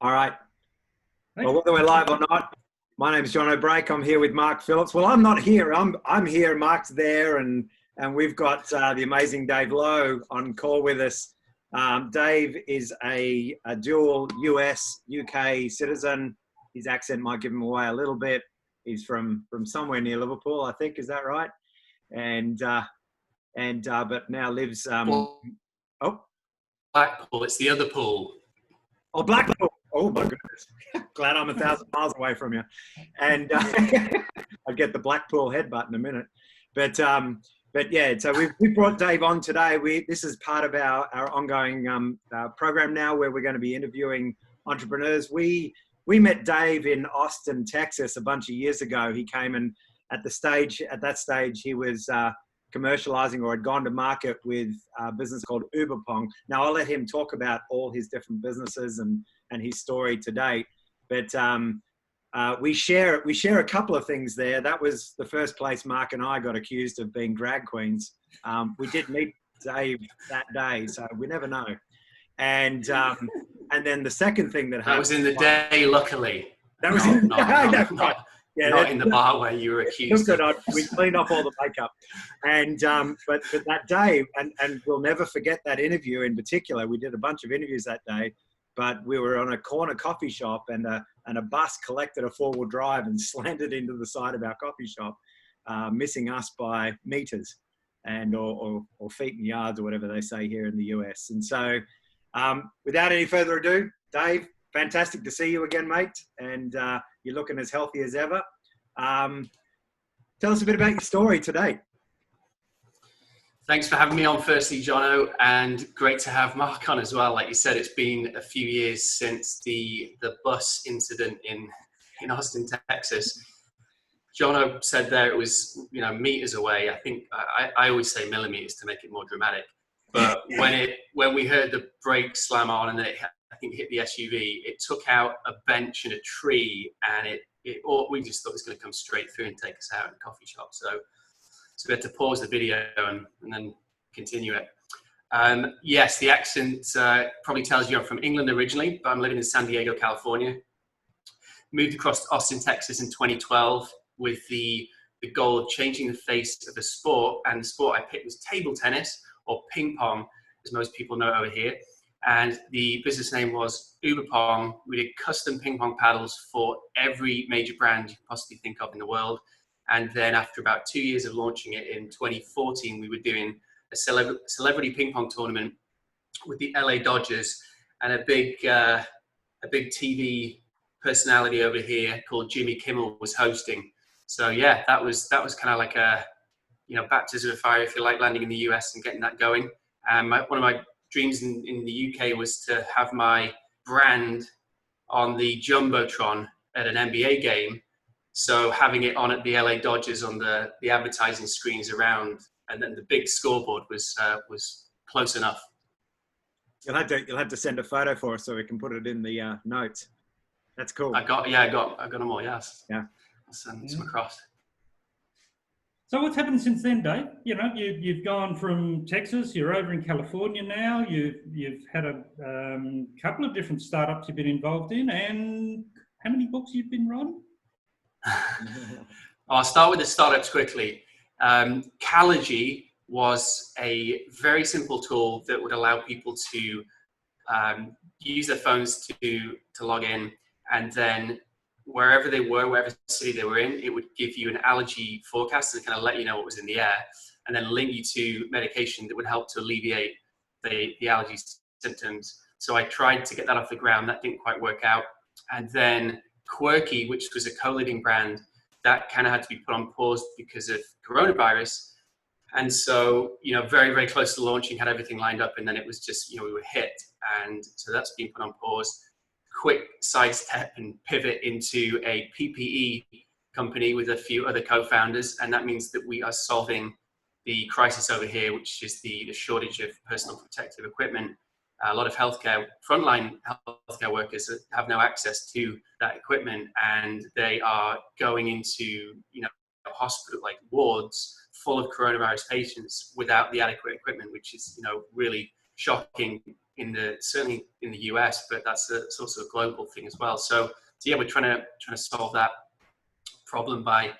All right. Hey. Well, whether we're live or not, my name is John O'Brake. I'm here with Mark Phillips. Well, I'm not here. I'm here. Mark's there, and we've got the amazing Dave Lowe on call with us. Dave is a dual US UK citizen. His accent might give him away a little bit. He's from somewhere near Liverpool, I think. Is that right? And but now lives. Blackpool. It's the other pool. Oh, Blackpool. Oh my goodness. Glad I'm 1,000 miles away from you. And I'll get the Blackpool headbutt in a minute. But yeah, so we brought Dave on today. This is part of our ongoing program now where we're going to be interviewing entrepreneurs. We met Dave in Austin, Texas a bunch of years ago. He came and at that stage he was commercializing or had gone to market with a business called Uberpong. Now I'll let him talk about all his different businesses and his story to date. But we share a couple of things there. That was the first place Mark and I got accused of being drag queens. We did meet Dave that day, so we never know. And then the second thing that happened. That was in the day, luckily. That was not in the bar where you were accused. We cleaned up all the makeup, and but that day, and we'll never forget that interview in particular. We did a bunch of interviews that day, but we were on a corner coffee shop, and a bus collected a four-wheel drive and slanted into the side of our coffee shop, missing us by meters, or feet and yards, or whatever they say here in the US. And so, without any further ado, Dave, fantastic to see you again, mate, and you're looking as healthy as ever. Tell us a bit about your story today. Thanks for having me on firstly, Jono, and great to have Mark on as well. Like you said, it's been a few years since the bus incident in Austin, Texas. Jono said there it was, meters away. I think I always say millimeters to make it more dramatic. But when we heard the brakes slam on and it hit the SUV, it took out a bench and a tree, and we just thought it was going to come straight through and take us out in a coffee shop. So we had to pause the video and then continue it. Yes, the accent probably tells you I'm from England originally, but I'm living in San Diego, California. Moved across to Austin, Texas in 2012 with the goal of changing the face of the sport. And the sport I picked was table tennis, or ping pong, as most people know over here. And the business name was Uberpong. We did custom ping pong paddles for every major brand you could possibly think of in the world. And then after about 2 years of launching it in 2014, we were doing a celebrity ping pong tournament with the LA Dodgers, and a big TV personality over here called Jimmy Kimmel was hosting. So yeah, that was kind of like a baptism of fire, if you like, landing in the US and getting that going. One of my dreams in the UK was to have my brand on the Jumbotron at an NBA game. So having it on at the LA Dodgers on the advertising screens around, and then the big scoreboard was close enough. You'll have to send a photo for us so we can put it in the notes. That's cool. I got them all. Yes. Yeah. I'll send some across. So what's happened since then, Dave? You've gone from Texas. You're over in California now. You've had a couple of different startups you've been involved in, and how many books you've been writing? I'll start with the startups quickly. Calogy was a very simple tool that would allow people to use their phones to log in, and then wherever they were, wherever city they were in, it would give you an allergy forecast and kind of let you know what was in the air, and then link you to medication that would help to alleviate the allergy symptoms. So I tried to get that off the ground. That didn't quite work out. And then Quirky, which was a co-leading brand, that kind of had to be put on pause because of coronavirus. And so, very, very close to launching, had everything lined up, and then it was just, we were hit. And so that's been put on pause. Quick sidestep and pivot into a PPE company with a few other co-founders. And that means that we are solving the crisis over here, which is the shortage of personal protective equipment. A lot of frontline healthcare workers have no access to that equipment, and they are going into, hospital like wards full of coronavirus patients without the adequate equipment, which is, really shocking certainly in the US, but it's also a global thing as well. So yeah, we're trying to solve that problem by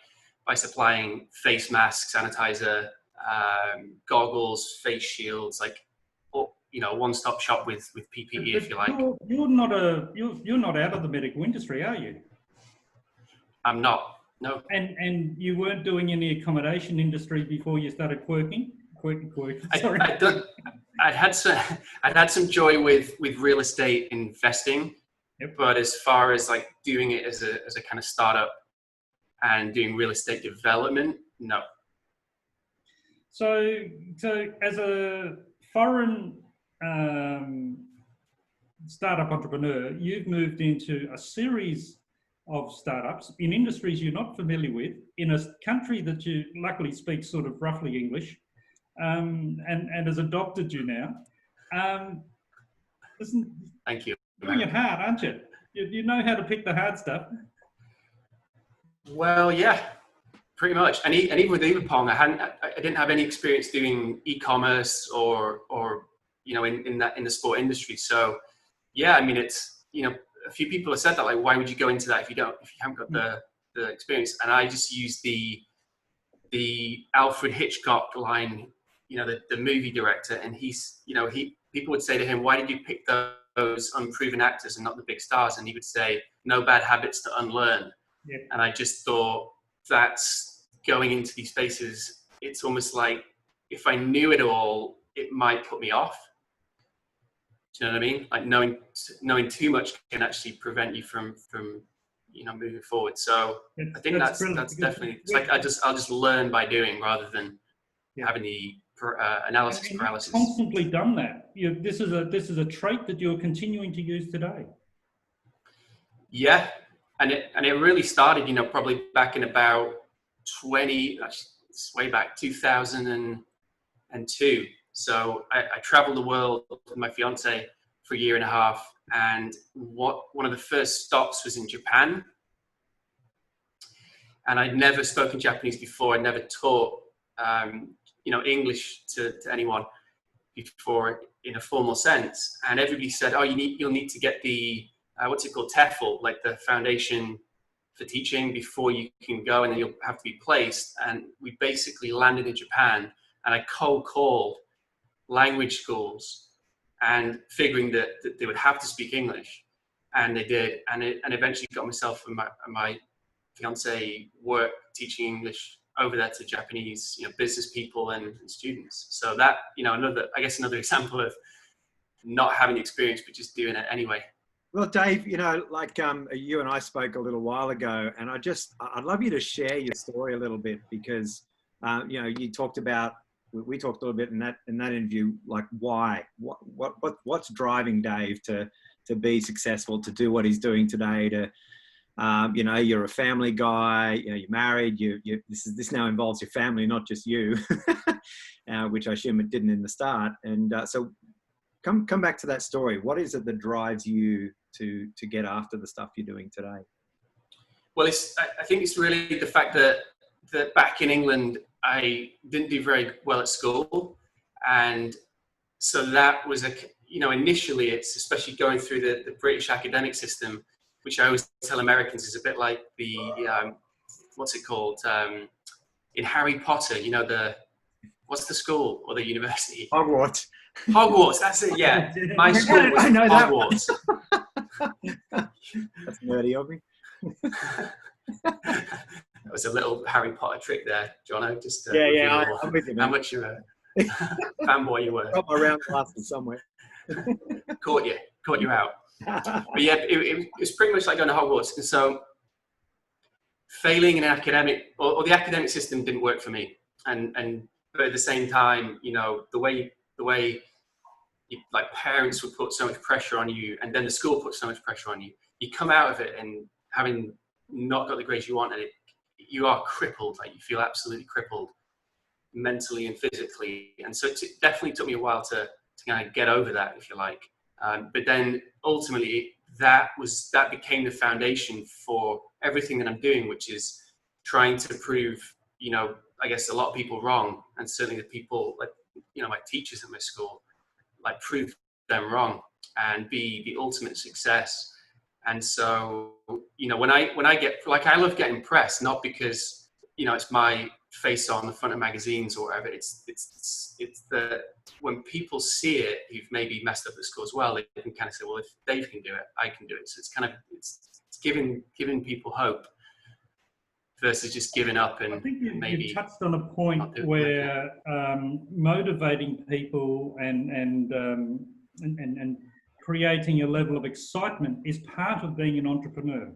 supplying face masks, sanitizer, goggles, face shields, like, one-stop shop with PPE, if you like. You're not out of the medical industry, are you? I'm not. No. And you weren't doing any accommodation industry before you started quirking. Sorry. I'd had some joy with real estate investing, yep. But as far as like doing it as a kind of startup and doing real estate development, no. So as a foreign startup entrepreneur, you've moved into a series of startups in industries you're not familiar with, in a country that you luckily speaks sort of roughly English, and has adopted you now. Thank you. You're doing it hard, aren't you? You know how to pick the hard stuff. Well, yeah, pretty much. And even with Uberpong, I didn't have any experience doing e-commerce or in the sport industry. So yeah, I mean, it's, a few people have said that, like, why would you go into that if you haven't got the experience? And I just used the Alfred Hitchcock line, the movie director, and people would say to him, why did you pick those unproven actors and not the big stars? And he would say, no bad habits to unlearn. Yeah. And I just thought, that's going into these spaces. It's almost like if I knew it all, it might put me off. Do you know what I mean? Like knowing too much can actually prevent you from moving forward. So I think that's definitely, it's like I'll just learn by doing rather than having the analysis paralysis. You've constantly done that. This is a trait that you're continuing to use today. Yeah, and it really started, probably back in about 2002. So I traveled the world with my fiance for a year and a half, and one of the first stops was in Japan. And I'd never spoken Japanese before. I'd never taught, English to anyone before in a formal sense. And everybody said, "Oh, you'll need to get the what's it called, TEFL, like the foundation for teaching, before you can go, and then you'll have to be placed." And we basically landed in Japan, and I cold called language schools, and figuring that they would have to speak English, and they did, and eventually got myself and my fiance work teaching English over there to Japanese, business people and students. So that, another example of not having experience but just doing it anyway. Well, Dave, you and I spoke a little while ago, and I'd love you to share your story a little bit, because we talked a little bit in that interview, like why, what's driving Dave to be successful, to do what he's doing today, to you're a family guy, you're married, this now involves your family, not just you, which I assume it didn't in the start. And so come back to that story. What is it that drives you to get after the stuff you're doing today? Well, I think it's really the fact that back in England, I didn't do very well at school. And so that was initially, it's especially going through the British academic system, which I always tell Americans is a bit like the, what's it called? In Harry Potter, what's the school or the university? Hogwarts. Hogwarts, that's it, yeah. My school was Hogwarts. That's nerdy of me. That was a little Harry Potter trick there, Jono. Just I'm with you, man. How much you a fanboy you were. Got my round glasses somewhere. Caught you out. But yeah, it was pretty much like going to Hogwarts. And so failing in academic, or the academic system didn't work for me. But at the same time, the way like parents would put so much pressure on you, and then the school puts so much pressure on you, you come out of it and having not got the grades you want, and you are crippled, like you feel absolutely crippled mentally and physically. And so it definitely took me a while to kind of get over that, if you like. But then ultimately that became the foundation for everything that I'm doing, which is trying to prove, I guess a lot of people wrong. And certainly the people, like, my teachers at my school, like, prove them wrong and be the ultimate success. And so, you know, when I get, like, I love getting press, not because, you know, it's my face on the front of magazines or whatever. It's the, when people see it, who've maybe messed up at school as well, they can kind of say, well, if Dave can do it, I can do it. So it's kind of, it's giving people hope versus just giving up. And I think maybe you touched on a point where motivating people and creating a level of excitement is part of being an entrepreneur.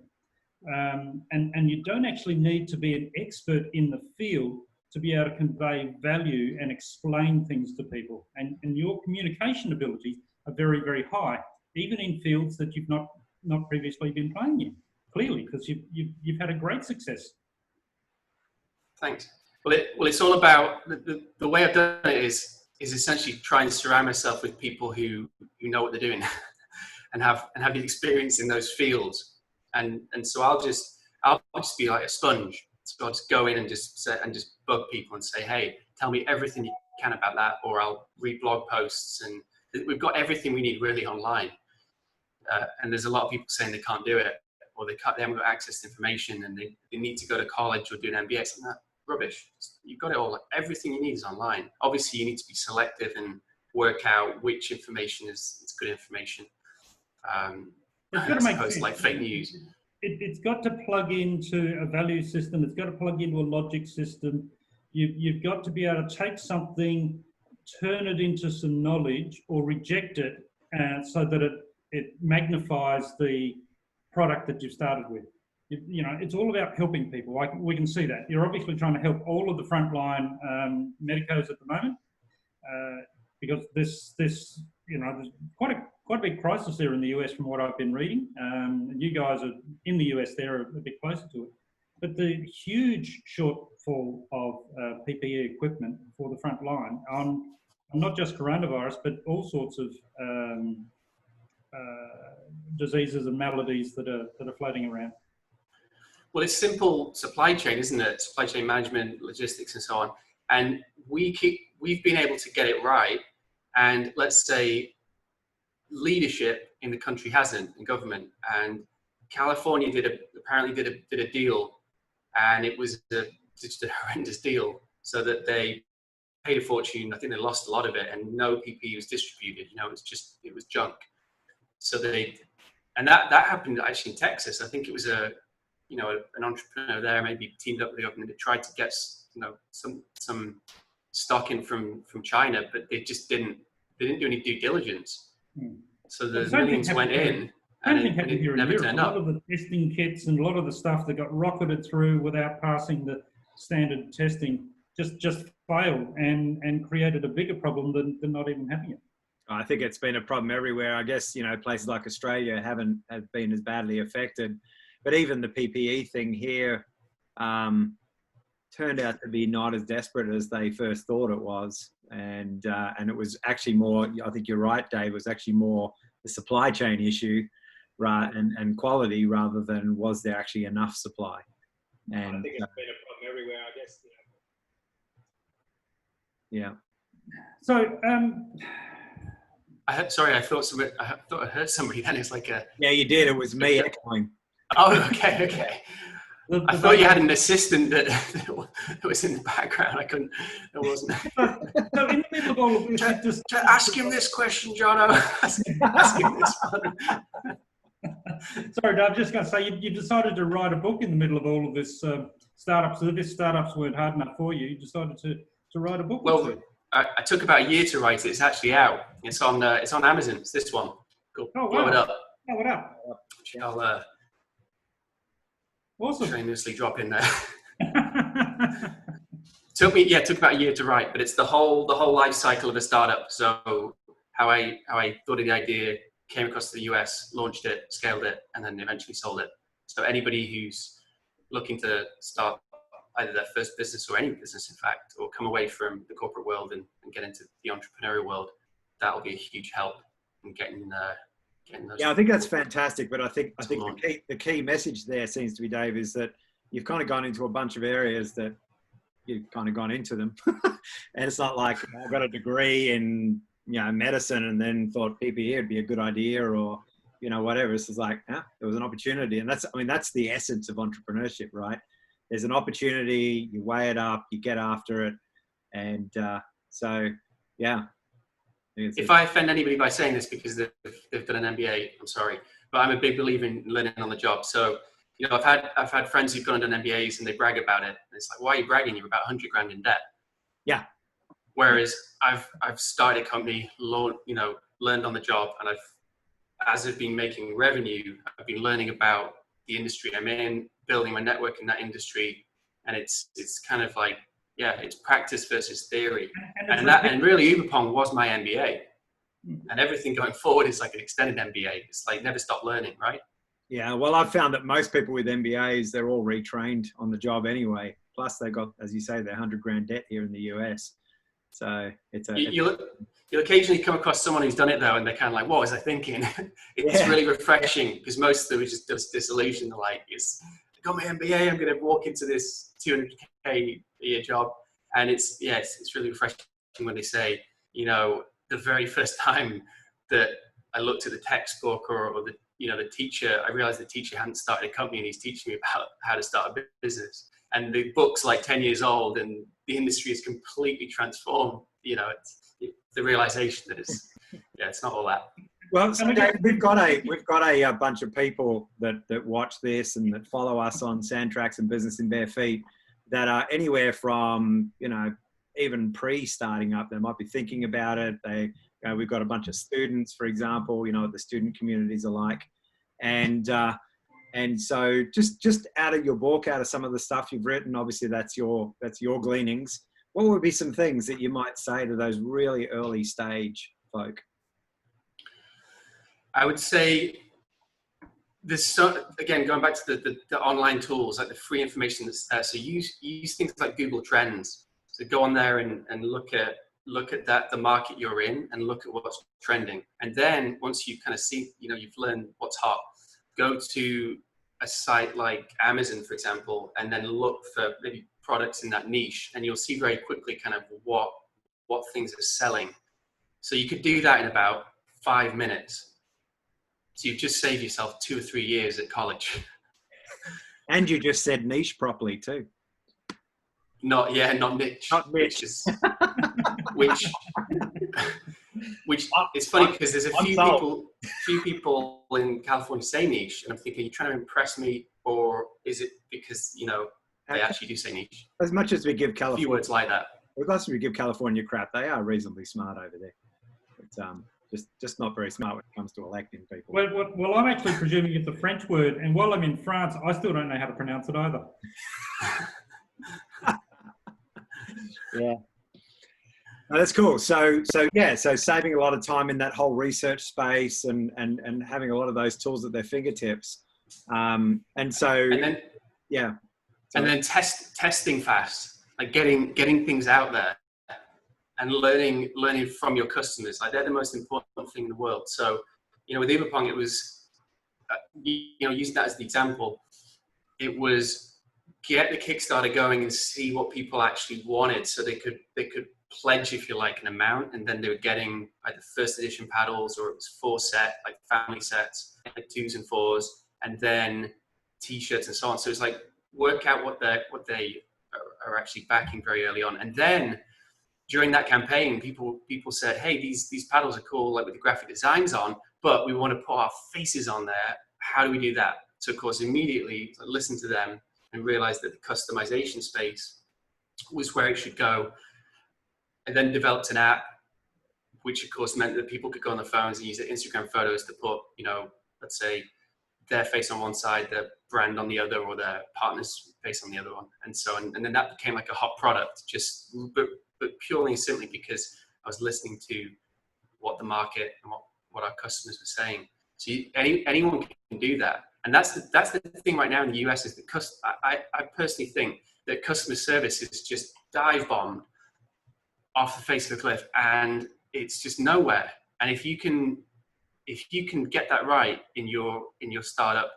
And you don't actually need to be an expert in the field to be able to convey value and explain things to people. And your communication abilities are very, very high, even in fields that you've not previously been playing in, clearly, because you've had a great success. Thanks. Well, it's all about the way I've done it is essentially trying to surround myself with people who know what they're doing and have the experience in those fields. And so I'll just be like a sponge. So I'll just go in and just bug people and say, hey, tell me everything you can about that, or I'll read blog posts, and we've got everything we need really online. And there's a lot of people saying they can't do it, or they haven't got access to information, and they need to go to college or do an MBA. It's not rubbish. You've got it all. Everything you need is online. Obviously, you need to be selective and work out which information is good information. It's got to make sense, like fake news. It's got to plug into a value system. It's got to plug into a logic system. You've got to be able to take something, turn it into some knowledge, or reject it so that it magnifies the product that you've started with. You know, it's all about helping people. We can see that. You're obviously trying to help all of the frontline medicos at the moment because this you know, there's quite a big crisis there in the US from what I've been reading. And you guys are in the US, they're a bit closer to it. But the huge shortfall of PPE equipment for the front line on not just coronavirus, but all sorts of diseases and maladies that are floating around. Well, it's simple supply chain, isn't it? Supply chain management, logistics, and so on. And we've been able to get it right. And let's say leadership in the country hasn't, in government. And California apparently did a deal, and it was just a horrendous deal. So that they paid a fortune. I think they lost a lot of it, and no PPE was distributed. You know, it was junk. So and that happened actually in Texas. I think it was an entrepreneur there maybe teamed up with the government to try to get, you know, some stock in from China, but they didn't do any due diligence. So the millions went in and it never turned up. A lot of the testing kits and a lot of the stuff that got rocketed through without passing the standard testing just failed and created a bigger problem than not even having it. I think it's been a problem everywhere. I guess, you know, places like Australia have been as badly affected, but even the PPE thing here turned out to be not as desperate as they first thought it was. And it was actually more, I think you're right, Dave, it was actually more the supply chain issue and quality rather than was there actually enough supply. And I think it's been a problem everywhere, I guess. You know. Yeah. So, I thought I heard somebody then. It's like a... Yeah, you did. It was me echoing. Oh, okay. I thought you had an assistant that was in the background. It wasn't. So in the middle of all of this, just ask him this question, Jono. Ask him this one. Sorry, Dave, I'm just going to say you decided to write a book in the middle of all of this startups. So if startups weren't hard enough for you, you decided to write a book. Well, I took about a year to write it. It's actually out. It's on Amazon. It's this one. Cool. Oh, wow. Blow it up. Blow it up. I'll awesome. Shamelessly drop in there. Took about a year to write, but it's the whole life cycle of a startup. So how I thought of the idea, came across to the US, launched it, scaled it, and then eventually sold it. So anybody who's looking to start either their first business or any business, in fact, or come away from the corporate world and get into the entrepreneurial world, that'll be a huge help in getting those. Yeah, I think that's fantastic. But I think the key message there seems to be, Dave, is that you've kind of gone into a bunch of areas that you've kind of gone into them. And it's not like I've got a degree in, medicine and then thought PPE would be a good idea, or, whatever. It's just like, there was an opportunity. And that's the essence of entrepreneurship, right? There's an opportunity, you weigh it up, you get after it. And so, yeah. If I offend anybody by saying this because they've done an MBA, I'm sorry, but I'm a big believer in learning on the job. So, I've had friends who've gone and done MBAs and they brag about it. And it's like, why are you bragging? You're about 100 grand in debt. Yeah. Whereas I've started a company, learned on the job, and as I've been making revenue, I've been learning about the industry I'm in, building my network in that industry, and it's kind of like, it's practice versus theory, and really Uberpong was my MBA, and everything going forward is like an extended MBA. It's like never stop learning, right? Yeah, well, I've found that most people with MBAs, they're all retrained on the job anyway. Plus, they got, as you say, their 100 grand debt here in the US. So you'll occasionally come across someone who's done it though, and they're kind of like, "What was I thinking?" It's really refreshing, because most of them are just disillusioned. They're like, I got my MBA. I'm going to walk into this 200K a year job, and it's really refreshing when they say, the very first time that I looked at the textbook or the the teacher, I realized the teacher hadn't started a company and he's teaching me about how to start a business. And the book's like 10 years old and the industry is completely transformed. It's the realization that it's not all that. Well, so Dave, we've got a bunch of people that watch this and that follow us on Sandtrax and Business in Bare Feet that are anywhere from, even pre-starting up. They might be thinking about it. We've got a bunch of students, for example, what the student communities are like. And so just out of your book, out of some of the stuff you've written, obviously that's your gleanings. What would be some things that you might say to those really early stage folk? I would say again, going back to the online tools, like the free information that's there. So use things like Google Trends. So go on there and look at the market you're in and look at what's trending. And then once you kind of see, you've learned what's hot, go to a site like Amazon, for example, and then look for maybe products in that niche, and you'll see very quickly kind of what things are selling. So you could do that in about 5 minutes. So you've just saved yourself 2 or 3 years at college. And you just said niche properly too. Not niche. Not niche. Which it's funny because there's a few people in California say niche, and I'm thinking, are you trying to impress me, or is it because they actually do say niche? As much as we give California, a few words like that. As much as we give California crap, they are reasonably smart over there. But just not very smart when it comes to electing people. Well, I'm actually presuming it's a French word, and while I'm in France, I still don't know how to pronounce it either. Yeah. Oh, that's cool. So saving a lot of time in that whole research space and having a lot of those tools at their fingertips. And then testing fast, like getting things out there and learning from your customers. Like they're the most important thing in the world. So, with Uberpong, it was, using that as the example, it was get the Kickstarter going and see what people actually wanted, so they could pledge, if you like, an amount, and then they were getting either first edition paddles, or it was 4 set, like family sets, like 2s and 4s, and then t-shirts and so on. So it's like work out what they are actually backing very early on, and then during that campaign, people said, "Hey, these paddles are cool, like with the graphic designs on, but we want to put our faces on there. How do we do that?" So of course, immediately I listened to them and realized that the customization space was where it should go. And then developed an app, which of course meant that people could go on their phones and use their Instagram photos to put, let's say their face on one side, their brand on the other, or their partner's face on the other one. And so, and then that became like a hot product, but purely and simply because I was listening to what the market and what our customers were saying. So anyone can do that. And that's the thing right now in the US is that I personally think that customer service is just dive bombed off the face of the cliff, and it's just nowhere. And if you can get that right in your startup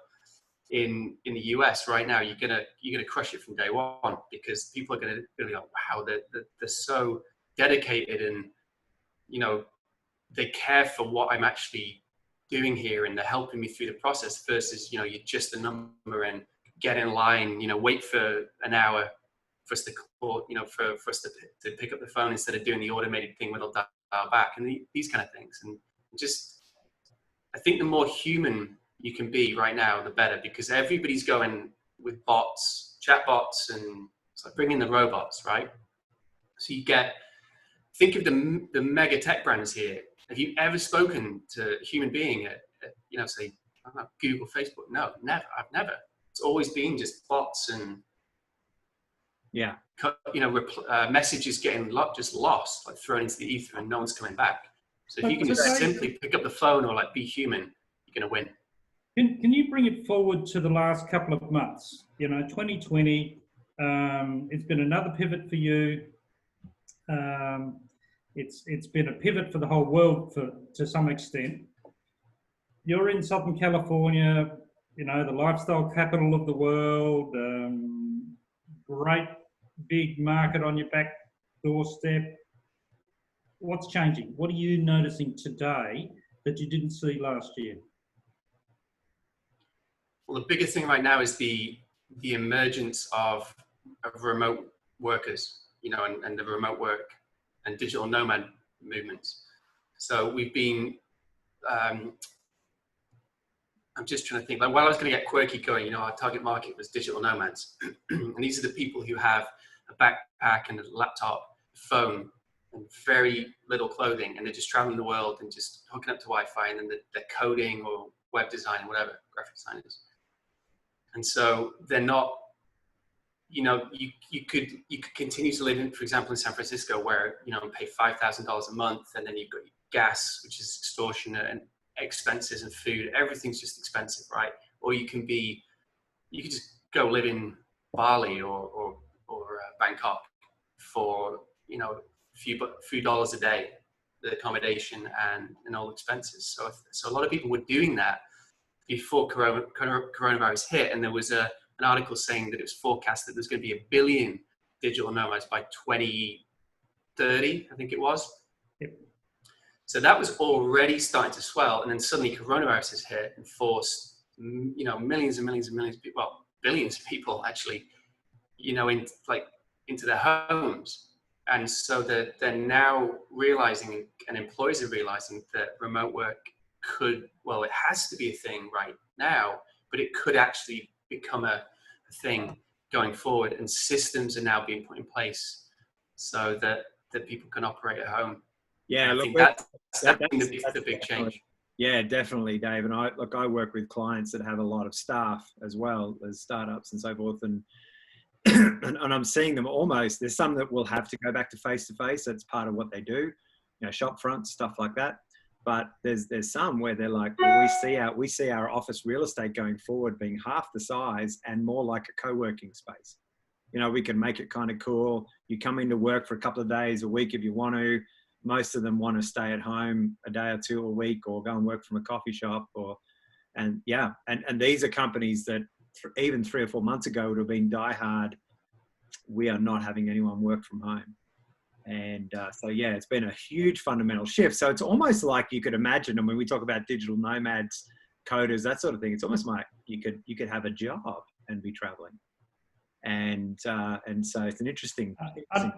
in the US right now, you're gonna crush it from day one, because people are gonna be like, wow, they're so dedicated, and they care for what I'm actually doing here, and they're helping me through the process versus, you're just a number and get in line, wait for an hour for us to call, for us to pick up the phone instead of doing the automated thing where they'll dial back, and these kind of things. And just, I think the more human you can be right now, the better, because everybody's going with bots, chat bots, and it's like bring in the robots, right? So think of the mega tech brands here. Have you ever spoken to a human being at say, I don't know, Google, Facebook? No, never. I've never. It's always been just bots and messages getting just lost, like thrown into the ether, and no one's coming back. So if you can just simply pick up the phone or like be human, you're going to win. Can you bring it forward to the last couple of months? 2020, it's been another pivot for you. It's been a pivot for the whole world to some extent. You're in Southern California, the lifestyle capital of the world, great big market on your back doorstep. What's changing? What are you noticing today that you didn't see last year? Well, the biggest thing right now is the emergence of remote workers, and the remote work and digital nomad movements. So we've been, I'm just trying to think, like, while I was going to get quirky going, our target market was digital nomads. And these are the people who have a backpack and a laptop, phone, and very little clothing, and they're just traveling the world and just hooking up to Wi-Fi, and then they're coding or web design, whatever, graphic designers. And so they're not, you could continue to live in, for example, in San Francisco, where, pay $5,000 a month, and then you've got gas, which is extortionate, and expenses and food. Everything's just expensive, right? Or you could just go live in Bali or Bangkok for, a few dollars a day, the accommodation and all expenses. So a lot of people were doing that before coronavirus hit, and there was an article saying that it was forecast that there's going to be 1 billion digital nomads by 2030, I think it was. Yep. So that was already starting to swell, and then suddenly coronavirus has hit and forced, millions and millions and millions of people, well, billions of people actually, into their homes. And so they're now realizing, and employers are realizing, that remote work it has to be a thing right now, but it could actually become a thing going forward, and systems are now being put in place so that people can operate at home. Yeah, I think that's the big change. Yeah, definitely, Dave. And I work with clients that have a lot of staff as well as startups and so forth, and and I'm seeing them almost. There's some that will have to go back to face-to-face. That's part of what they do, shop fronts, stuff like that. But there's some where they're like, well, we see our office real estate going forward being half the size and more like a co-working space. We can make it kind of cool. You come into work for a couple of days a week if you want to. Most of them want to stay at home a day or two a week, or go and work from a coffee shop, and these are companies that even 3 or 4 months ago would have been diehard. We are not having anyone work from home. And it's been a huge fundamental shift. So it's almost like you could imagine, and when we talk about digital nomads, coders, that sort of thing, it's almost like you could have a job and be traveling. And so it's an interesting.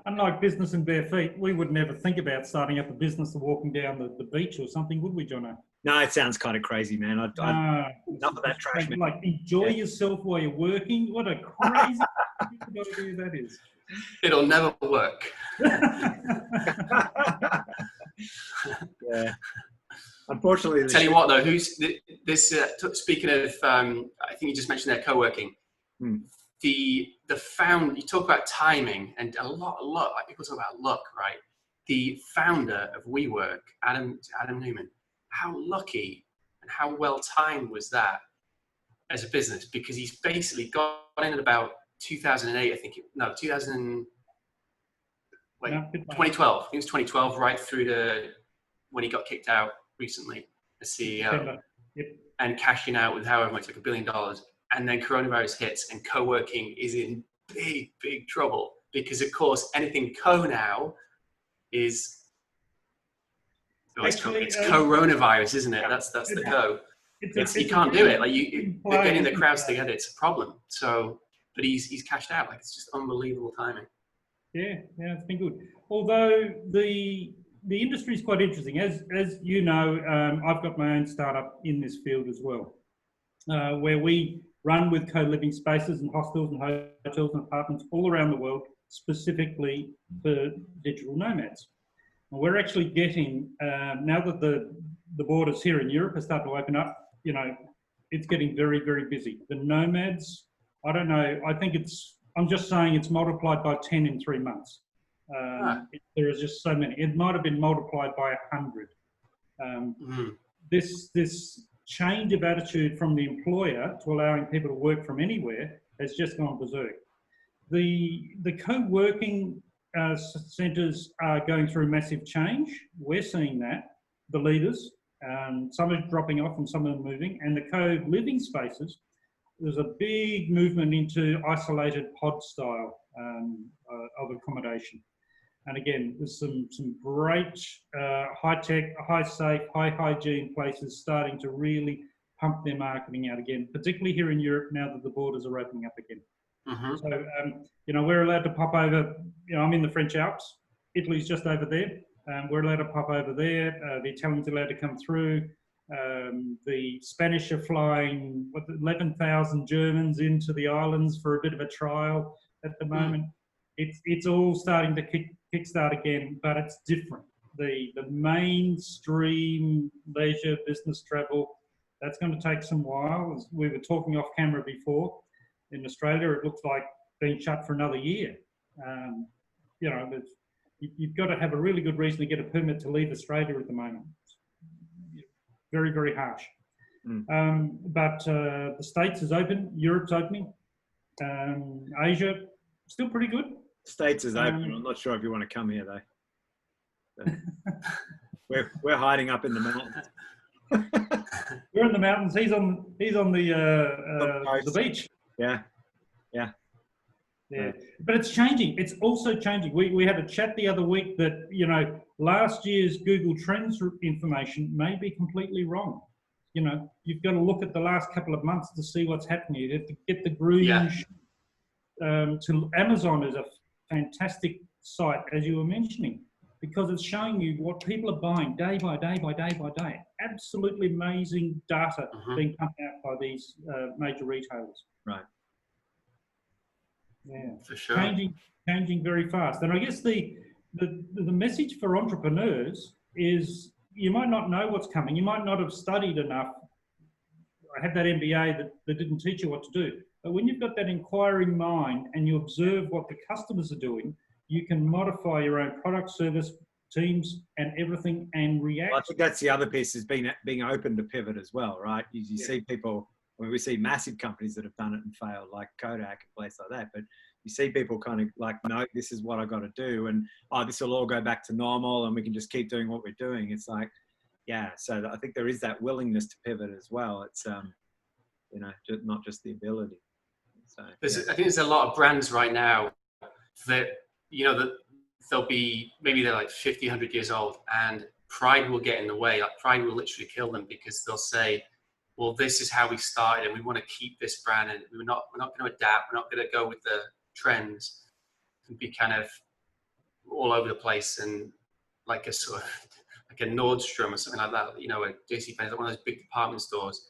Unlike business in bare feet, we would never think about starting up a business or walking down the beach or something, would we, Jono? No, it sounds kind of crazy, man. Enough of that trash. Like, enjoy yourself while you're working. What a crazy idea that is. It'll never work. Yeah. Unfortunately, tell you what though, who's this? Speaking of, I think you just mentioned their co-working. The founder. You talk about timing, and a lot. Like, people talk about luck, right? The founder of WeWork, Adam Newman. How lucky and how well timed was that as a business? Because he's basically got in at about 2008, I think. 2012. I think it was 2012, right through to when he got kicked out recently as CEO. Yep. And cashing out with however much, like $1 billion. And then coronavirus hits, and co-working is in big, big trouble, because of course anything co now is Oh, it's coronavirus, isn't it? That's the co. You can't do it. Like they're getting the crowds together. It's a problem. So, but he's cashed out. Like it's just unbelievable timing. Yeah, it's been good. Although the industry is quite interesting, as you know, I've got my own startup in this field as well, where we run with co-living spaces and hostels and hotels and apartments all around the world, specifically for digital nomads. And we're actually getting now that the borders here in Europe are starting to open up. It's getting very, very busy. The nomads, I don't know. I think I'm just saying it's multiplied by 10 in 3 months. There is just so many. It might have been multiplied by 100. This change of attitude from the employer to allowing people to work from anywhere has just gone berserk. The co-working centres are going through massive change. We're seeing that. The leaders, some are dropping off and some are moving, and the co-living spaces, there's a big movement into isolated pod style of accommodation. And again, there's some great high-tech, high-safe, high-hygiene places starting to really pump their marketing out again, particularly here in Europe now that the borders are opening up again. So, we're allowed to pop over. I'm in the French Alps. Italy's just over there. We're allowed to pop over there. The Italians are allowed to come through. The Spanish are flying 11,000 Germans into the islands for a bit of a trial at the moment. It's all starting to kickstart again, but it's different. The mainstream leisure business travel, that's going to take some while. As we were talking off camera before, in Australia, it looks like being shut for another year. You've got to have a really good reason to get a permit to leave Australia at the moment. Very, very harsh. But the States is open, Europe's opening, Asia, still pretty good. States is open. I'm not sure if you want to come here though. We're hiding up in the mountains. We're in the mountains. He's on the beach. Yeah. But it's changing. It's also changing. We had a chat the other week that last year's Google Trends information may be completely wrong. You've got to look at the last couple of months to see what's happening. You have to get the green. To Amazon is a fantastic site, as you were mentioning, because it's showing you what people are buying day by day by day by day. Absolutely amazing data being pumped out by these major retailers. Right. Yeah, for sure. Changing very fast. And I guess the message for entrepreneurs is you might not know what's coming. You might not have studied enough. I had that MBA that didn't teach you what to do. But when you've got that inquiring mind and you observe what the customers are doing, you can modify your own product, service, teams, and everything and react. Well, I think that's the other piece, is being open to pivot as well, right? You see people, we see massive companies that have done it and failed, like Kodak and places like that. But you see people kind of like, no, this is what I got to do. And, this will all go back to normal and we can just keep doing what we're doing. It's like, so I think there is that willingness to pivot as well. It's, not just the ability. So, I think there's a lot of brands right now that, that they'll be, maybe they're like 50, 100 years old, and pride will get in the way. Like pride will literally kill them, because they'll say, well, this is how we started and we want to keep this brand, and we're not going to adapt. We're not going to go with the trends and be kind of all over the place, and like a sort of like a Nordstrom or something like that, a JCPenney, like one of those big department stores.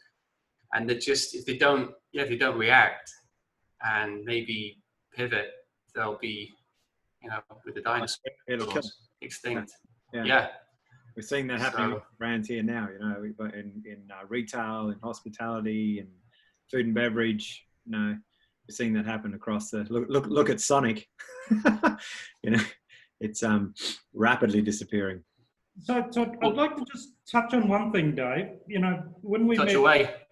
And they just, if they don't react and maybe pivot, they'll be, with the dinosaurs, it'll kill extinct. Yeah. We're seeing that happening with brands here now, in retail, in hospitality, and food and beverage. We're seeing that happen across the look at Sonic. It's rapidly disappearing. So I'd like to just touch on one thing, Dave. When we met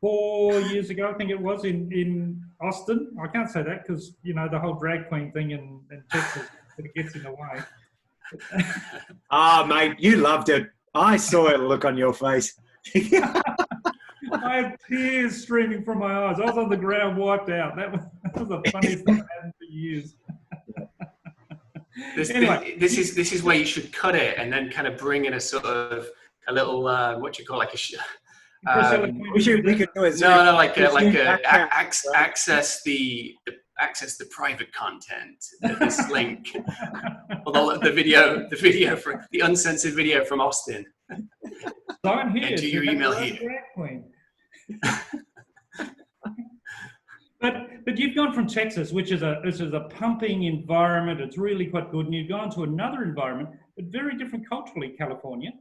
4 years ago, I think it was in Austin. I can't say that because the whole drag queen thing in Texas, it gets in the way. Mate, you loved it. I saw it. Look on your face. I had tears streaming from my eyes. I was on the ground, wiped out. That was the funniest thing I've had for years. Anyway. This is where you should cut it and then kind of bring in a sort of a little what you call like a we could do it. no, like access the private content. This link, although the video from the uncensored video from Austin. Sign here. Enter your email here. But you've gone from Texas, which is a pumping environment. It's really quite good, and you've gone to another environment, but very different culturally, California.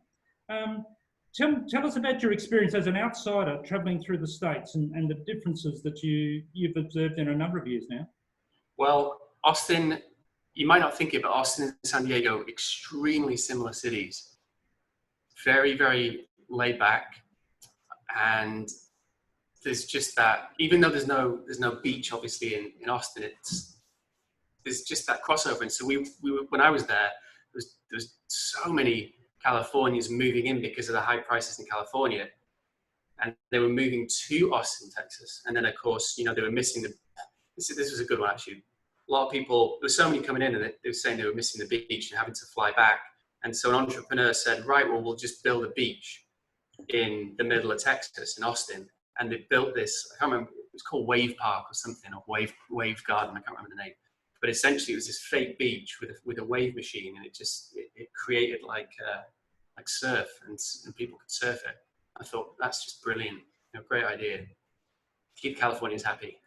Tell us about your experience as an outsider traveling through the States and the differences that you've observed in a number of years now. Well, Austin, you might not think it, but Austin and San Diego, extremely similar cities. Very, very laid back. And there's just that, even though there's no beach, obviously, in Austin, there's just that crossover. And so we when I was there was so many Californians moving in because of the high prices in California, and they were moving to Austin, Texas. And then of course, they were missing this was a good one actually. A lot of people, there were so many coming in and they were saying they were missing the beach and having to fly back. And so an entrepreneur said, right, well, we'll just build a beach in the middle of Texas in Austin. And they built this, I can't remember, it was called Wave Park or something, or Wave Garden, I can't remember the name. But essentially it was this fake beach with a wave machine, and it created like surf, and people could surf it. I thought, that's just brilliant, great idea. Keep Californians happy.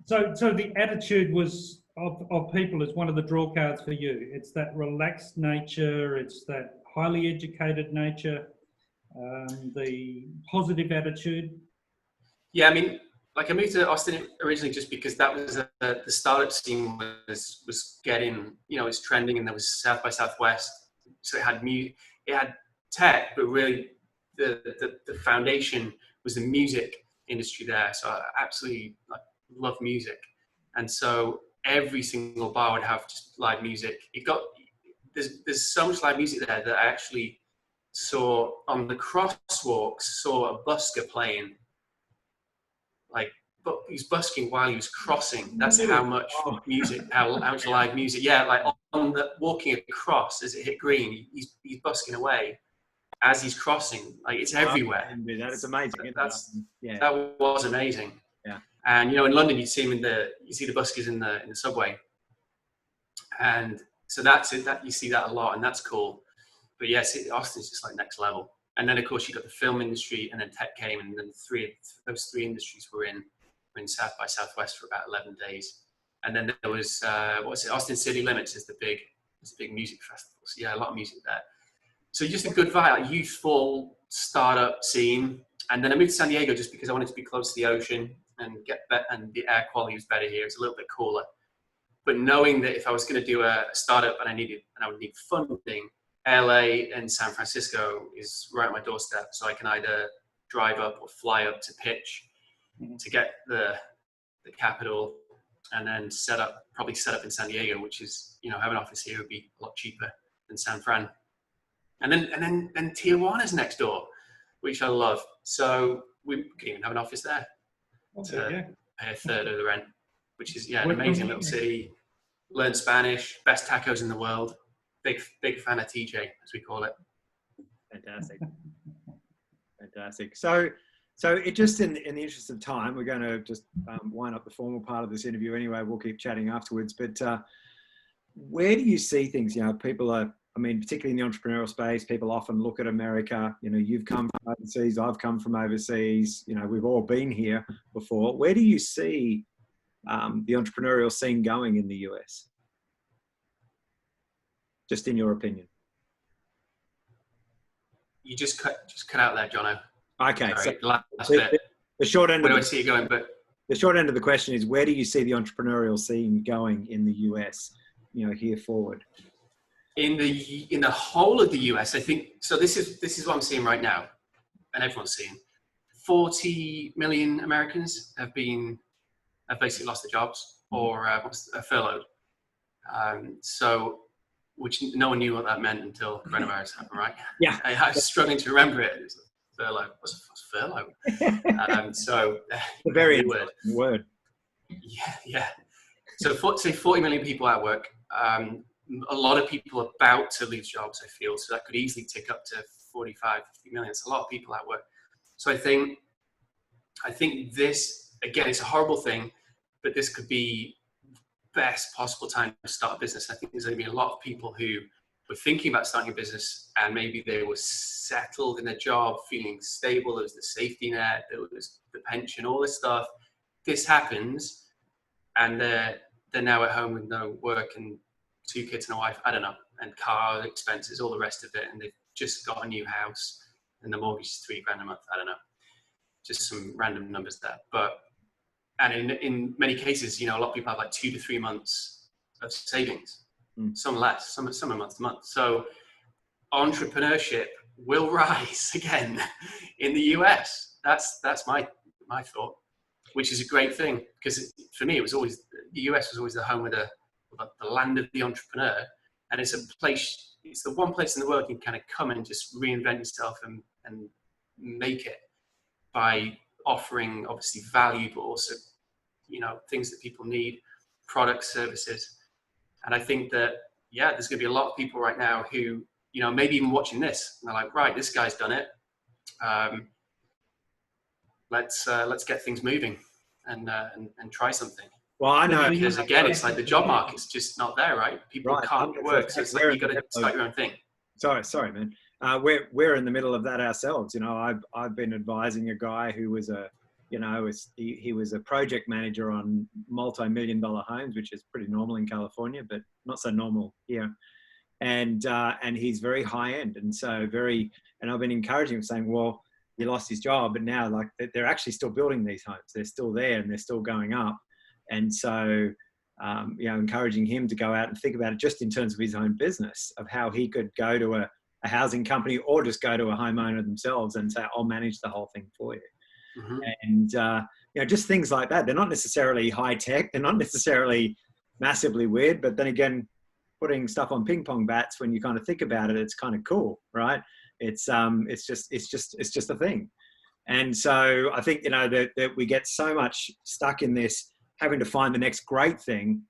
So the attitude was of people is one of the draw cards for you. It's that relaxed nature, it's that highly educated nature, the positive attitude. Yeah, I mean, like I moved to Austin originally just because that was the startup scene was getting, it's trending, and there was South by Southwest, so it had tech, but really the foundation was the music industry there. So I absolutely love music, and so every single bar would have just live music. There's so much live music there that I actually saw on the crosswalks, saw a busker playing, but he was busking while he was crossing. That's how much music, how much live music. Yeah, like on the walking across as it hit green, he's busking away as he's crossing. Like, it's everywhere. That is amazing. That was amazing. Yeah. And in London, you see the buskers in the subway, and so that's it. That you see that a lot, and that's cool. But yes, Austin's just like next level. And then of course you got the film industry, and then tech came, and then those three industries were in South by Southwest for about 11 days. And then there was Austin City Limits is the big music festival. So yeah, a lot of music there. So just a good vibe, like youthful startup scene. And then I moved to San Diego just because I wanted to be close to the ocean and and the air quality was better here. It's a little bit cooler. But knowing that if I was going to do a startup and I would need funding, LA and San Francisco is right on my doorstep. So I can either drive up or fly up to pitch to get the capital, and then probably set up in San Diego, which is, have an office here would be a lot cheaper than San Fran. And then Tijuana's next door, which I love. So we could even have an office there to pay a third of the rent, which is an amazing little city. Learn Spanish, best tacos in the world. Big fan of TJ, as we call it. Fantastic. So it just in the interest of time, we're going to just wind up the formal part of this interview anyway. We'll keep chatting afterwards. But where do you see things? People are, particularly in the entrepreneurial space, people often look at America. You've come from overseas, I've come from overseas. We've all been here before. Where do you see the entrepreneurial scene going in the US? Just in your opinion. You just cut out there, Jono. Okay. Sorry, so last bit. The short end. Where do I see it going? But the short end of the question is, where do you see the entrepreneurial scene going in the US? Here forward. In the whole of the US, I think so. This is what I'm seeing right now, and everyone's seeing. 40 million Americans have basically lost their jobs or furloughed. Which no one knew what that meant until coronavirus happened, right? Yeah. I was struggling to remember it. Furlough. What's furlough? So a very word. Yeah. So say 40 million people at work. A lot of people about to lose jobs, I feel. So that could easily tick up to 45, 50 million. It's a lot of people at work. So I think this, again, it's a horrible thing, but this could be best possible time to start a business. I think there's going to be a lot of people who were thinking about starting a business and maybe they were settled in a job, feeling stable. There was the safety net, there was the pension, all this stuff. This happens and they're now at home with no work and 2 kids and a wife, I don't know, and car expenses, all the rest of it. And they've just got a new house and the mortgage is $3,000 a month. I don't know, just some random numbers there. And in many cases, a lot of people have like 2 to 3 months of savings, some less, some are month to month. So entrepreneurship will rise again in the US. That's my thought, which is a great thing, because for me, the US was always the home of the land of the entrepreneur. And it's the one place in the world you can kind of come and just reinvent yourself and make it by offering obviously value, but also, things that people need, products, services. And I think that, there's going to be a lot of people right now who, maybe even watching this, and they're like, right, this guy's done it. Let's get things moving and try something. Well, I know, because again, it's like the job market's just not there, right? People can't work, so it's like you got to start your own thing. Sorry, man. We're in the middle of that ourselves. I've been advising a guy who was he was a project manager on multi-million-dollar homes, which is pretty normal in California, but not so normal here. And he's very high end, and I've been encouraging him, saying, well, he lost his job, but now like they're actually still building these homes. They're still there and they're still going up. And so, encouraging him to go out and think about it just in terms of his own business, of how he could go to a housing company or just go to a homeowner themselves and say, I'll manage the whole thing for you. Mm-hmm. And, just things like that. They're not necessarily high tech. They're not necessarily massively weird, but then again, putting stuff on ping pong bats, when you kind of think about it, it's kind of cool, right? It's just a thing. And so I think, that we get so much stuck in this, having to find the next great thing,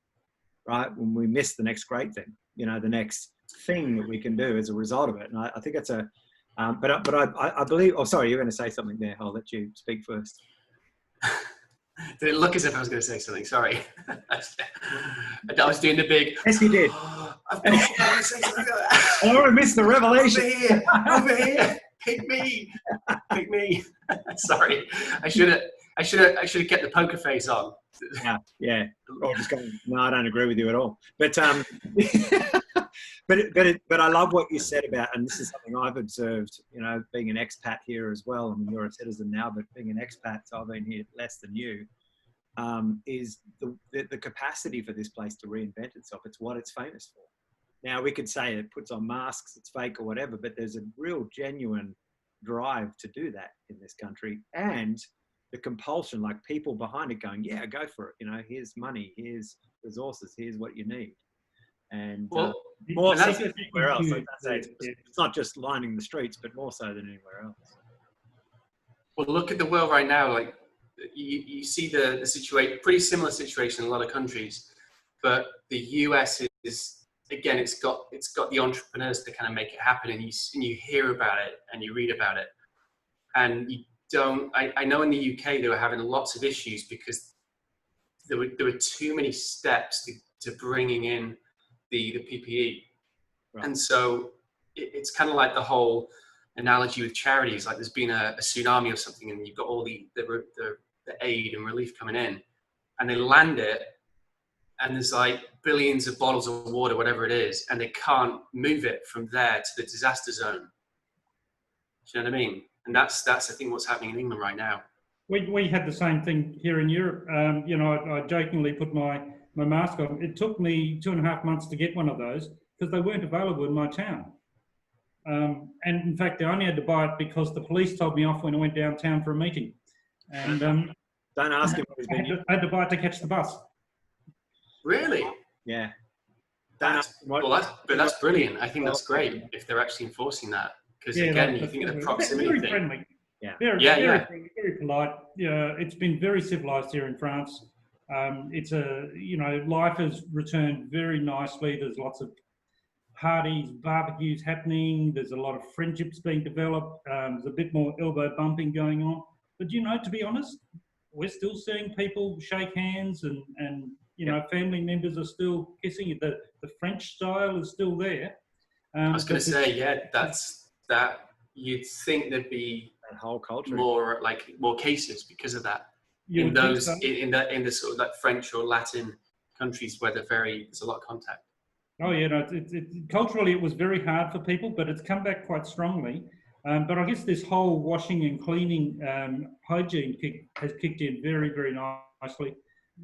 right? When we miss the next great thing, the next thing that we can do as a result of it. And I think it's but I believe, oh, sorry, you're going to say something there. I'll let you speak first. Did it look as if I was going to say something? Sorry. I was doing the big. Yes, you did. I've got to say something. I don't want to miss the revelation. Over here. Pick me. Sorry. I should have kept the poker face on. Yeah. Or just going, no, I don't agree with you at all. But but I love what you said about, and this is something I've observed, being an expat here as well. I mean, you're a citizen now, but being an expat, so I've been here less than you, is the capacity for this place to reinvent itself. It's what it's famous for. Now, we could say it puts on masks, it's fake or whatever, but there's a real genuine drive to do that in this country. And the compulsion, like people behind it going, yeah, go for it. Here's money, here's resources, here's what you need. And more so than anywhere else. Like it's not just lining the streets, but more so than anywhere else. Well, look at the world right now. Like you see the situation, pretty similar situation in a lot of countries, but the US is, again, it's got the entrepreneurs to kind of make it happen, and you hear about it and you read about it, and you don't. I know in the UK they were having lots of issues because there were too many steps to bringing in the PPE, right. And so it's kind of like the whole analogy with charities. Like there's been a tsunami or something, and you've got all the aid and relief coming in, and they land it. And there's like billions of bottles of water, whatever it is, and they can't move it from there to the disaster zone. Do you know what I mean? And that's I think what's happening in England right now. We had the same thing here in Europe. I jokingly put my mask on. It took me 2.5 months to get one of those because they weren't available in my town. And in fact, I only had to buy it because the police told me off when I went downtown for a meeting. And don't ask him what he's been using. I had to buy it to catch the bus. Really? Yeah. That's brilliant. I think that's great if they're actually enforcing that. Because again, you think of the proximity very thing. Friendly. Yeah. Very polite. Yeah, it's been very civilized here in France. It's life has returned very nicely. There's lots of parties, barbecues happening. There's a lot of friendships being developed. There's a bit more elbow bumping going on. But, to be honest, we're still seeing people shake hands and family members are still kissing. The French style is still there. I was going to say, that you'd think there'd be that whole culture more cases because of that. You in would think those so. in the sort of like French or Latin countries where there's a lot of contact. Oh yeah, no. Culturally, it was very hard for people, but it's come back quite strongly. But I guess this whole washing and cleaning hygiene has kicked in very, very nicely.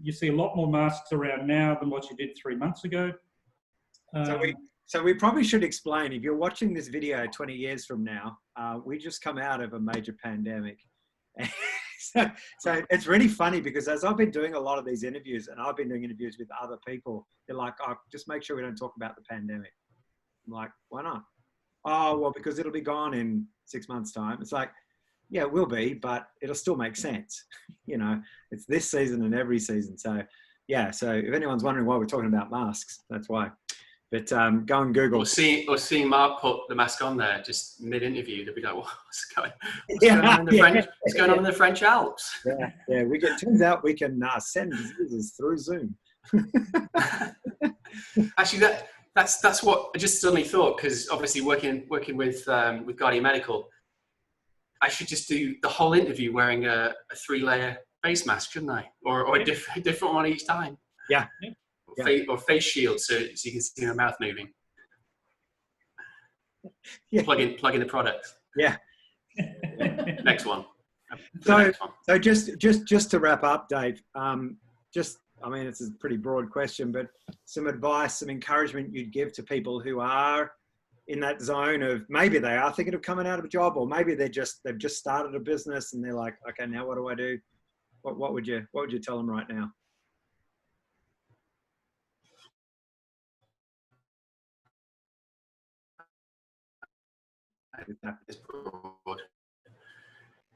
You see a lot more masks around now than what you did 3 months ago. So we probably should explain, if you're watching this video 20 years from now, we just come out of a major pandemic. So it's really funny because as I've been doing a lot of these interviews and I've been doing interviews with other people, they're like, oh, just make sure we don't talk about the pandemic. I'm like, why not? Oh, well, because it'll be gone in 6 months' time. It's like, yeah, it will be, but it'll still make sense. It's this season and every season. So yeah, so if anyone's wondering why we're talking about masks, that's why. But go and Google. Or seeing Mark put the mask on there just mid-interview, they'll be like, what's going on in the French Alps? Yeah. Turns out we can send diseases through Zoom. Actually, that's what I just suddenly thought, because obviously working with Guardian Medical, I should just do the whole interview wearing a 3-layer face mask, shouldn't I? Or a different one each time. Yeah. Or face shield, so you can see my mouth moving. Yeah. Plug in the product. Yeah. Next one. So just to wrap up, Dave. It's a pretty broad question, but some advice, some encouragement you'd give to people who are in that zone of maybe they are thinking of coming out of a job, or maybe they've just started a business and they're like, okay, now what do I do? What would you tell them right now? It's broad.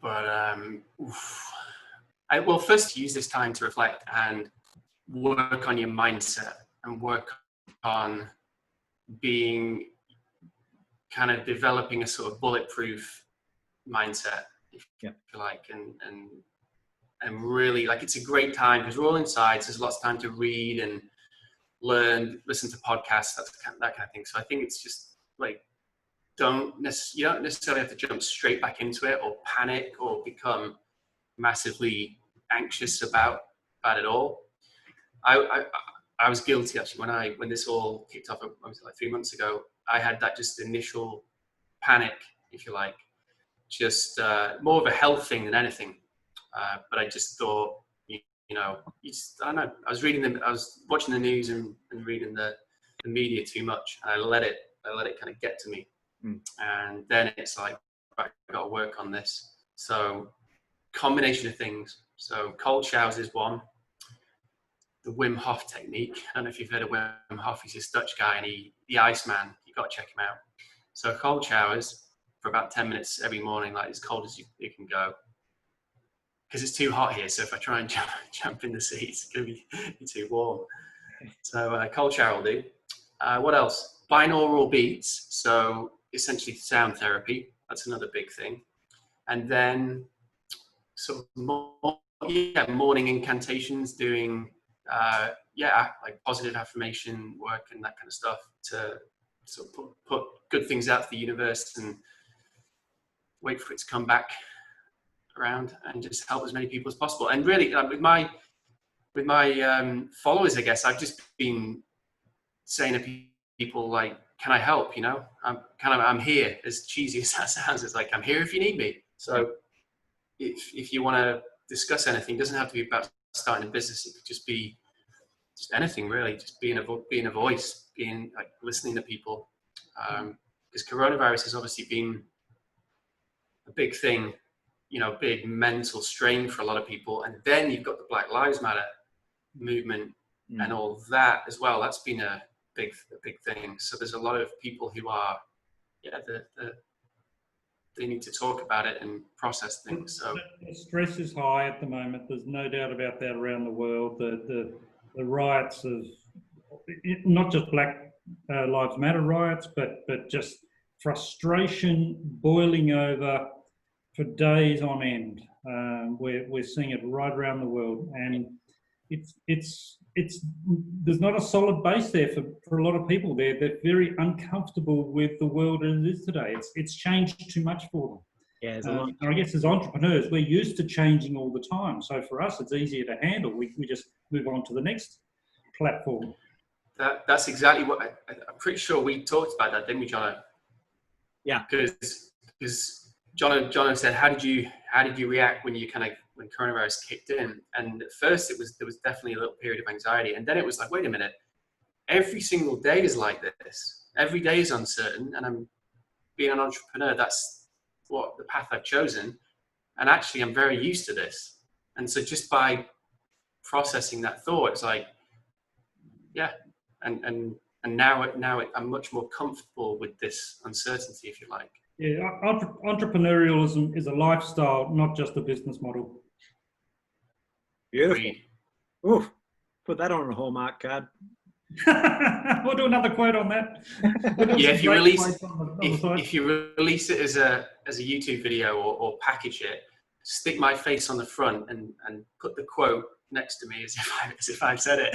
But I will first use this time to reflect and work on your mindset and work on being kind of developing a sort of bulletproof mindset, if you like, and really, like, it's a great time because we're all inside, so there's lots of time to read and learn, listen to podcasts, that kind of thing. So I think it's just like, you don't necessarily have to jump straight back into it or panic or become massively anxious about it all. I was guilty actually when this all kicked off, like 3 months ago. I had that just initial panic, if you like, just more of a health thing than anything. But I just thought, I don't know. I was watching the news and reading the media too much. And I let it kind of get to me. And then it's like, right, I've got to work on this. So combination of things. So cold showers is one. The Wim Hof technique. I don't know if you've heard of Wim Hof. He's this Dutch guy and the Iceman. You've got to check him out. So cold showers for about 10 minutes every morning, like as cold as you can go. Because it's too hot here. So if I try and jump in the sea, it's going to be too warm. So cold shower will do. What else? Binaural beats. So essentially sound therapy. That's another big thing. And then sort of morning incantations, doing like positive affirmation work and that kind of stuff to sort of put good things out to the universe and wait for it to come back around and just help as many people as possible. And really, with my followers, I guess I've just been saying to people like, can I help? I'm here. As cheesy as that sounds, it's like, I'm here if you need me. So if you want to discuss anything, it doesn't have to be about starting a business. It could just be just anything really, just being a voice, being like listening to people. Because coronavirus has obviously been a big thing, big mental strain for a lot of people. And then you've got the Black Lives Matter movement and all that as well. That's been a big thing. So there's a lot of people who are, they need to talk about it and process things. So the stress is high at the moment. There's no doubt about that around the world. The riots of not just Black Lives Matter riots, but just frustration boiling over for days on end. We're seeing it right around the world, and it's there's not a solid base there for a lot of people. They're very uncomfortable with the world as it is today. It's changed too much for them. Yeah, there's a lot. And I guess as entrepreneurs, we're used to changing all the time. So for us, it's easier to handle. We just move on to the next platform. That's exactly what I'm pretty sure we talked about that, didn't we, Jono? Yeah. Because Jono said, how did you react when coronavirus kicked in? And at first there was definitely a little period of anxiety, and then it was like, wait a minute, every single day is like this. Every day is uncertain, and I'm being an entrepreneur. That's what the path I've chosen, and actually I'm very used to this. And so just by processing that thought, it's like, yeah, and now I'm much more comfortable with this uncertainty, if you like. Yeah, entrepreneurialism is a lifestyle, not just a business model. Beautiful. Oof, Put that on a Hallmark card. We'll do another quote on that. Yeah, if you release it as a YouTube video or package it, stick my face on the front and put the quote next to me as if I've said it.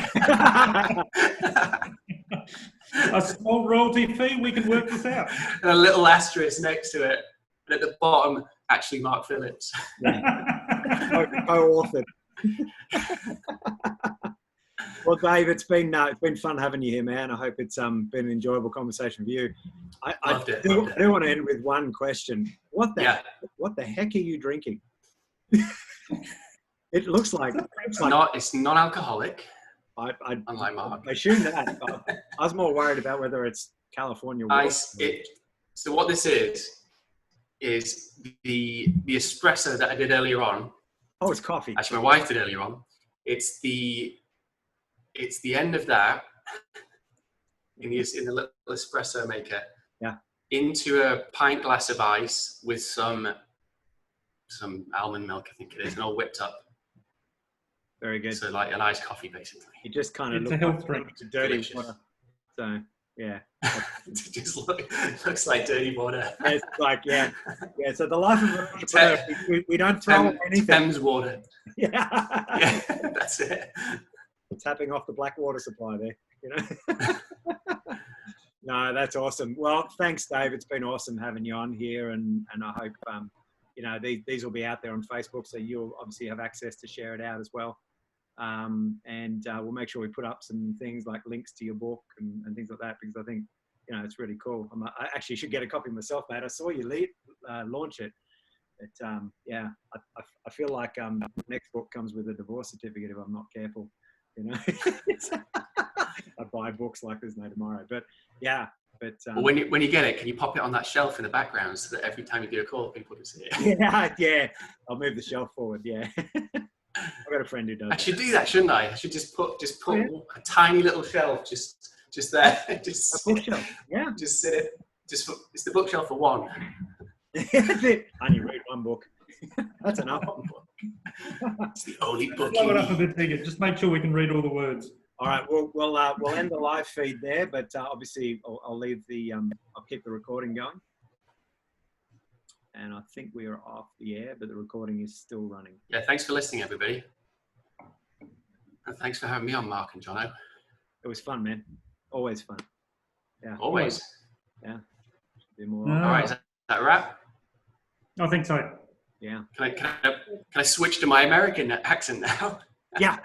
A small royalty fee, we can work this out. And a little asterisk next to it, and at the bottom, actually Mark Phillips. Co-authored. Well, Dave, it's been fun having you here, man. I hope it's been an enjoyable conversation with you. I do want to end with one question. What the heck are you drinking? It looks like it's non-alcoholic. Unlike Mark. I assume that. I was more worried about whether it's California water. So what this is the espresso that I did earlier on. Oh, it's coffee. Actually, my wife did earlier on. It's the end of that in the little espresso maker. Yeah. Into a pint glass of ice with some almond milk, I think it is, and all whipped up. Very good. So like an iced coffee, basically. It just kind of looks like it's dirty water. So yeah. It just looks like dirty water. It's like yeah. So the life of an entrepreneur, we don't throw anything. Thames water. Yeah. That's it. Tapping off the black water supply there, you know. No, that's awesome. Well, thanks, Dave. It's been awesome having you on here, and I hope these will be out there on Facebook, so you'll obviously have access to share it out as well. And we'll make sure we put up some things like links to your book and things like that, because I think it's really cool. I actually should get a copy myself, mate. I saw you launch it. But I feel like the next book comes with a divorce certificate if I'm not careful. I buy books like there's no tomorrow. But yeah. But when you get it, can you pop it on that shelf in the background so that every time you do a call, people can see it? Yeah. I'll move the shelf forward. Yeah. I've got a friend who does. I should do that, shouldn't I? I should just put a tiny little shelf just there. Just a bookshelf. Yeah. Just sit it. It's the bookshelf for one. I only read one book. That's enough. It's the only book. Blow it up a bit bigger. Just make sure we can read all the words. All right. We'll end the live feed there, but obviously I'll leave I'll keep the recording going. And I think we are off the air, but the recording is still running. Yeah. Thanks for listening, everybody. And thanks for having me on, Mark and Jono. It was fun, man. Always fun. Yeah. Always. Yeah. Do more. All right. Is that a wrap? I think so. Yeah. Can I switch to my American accent now? Yeah.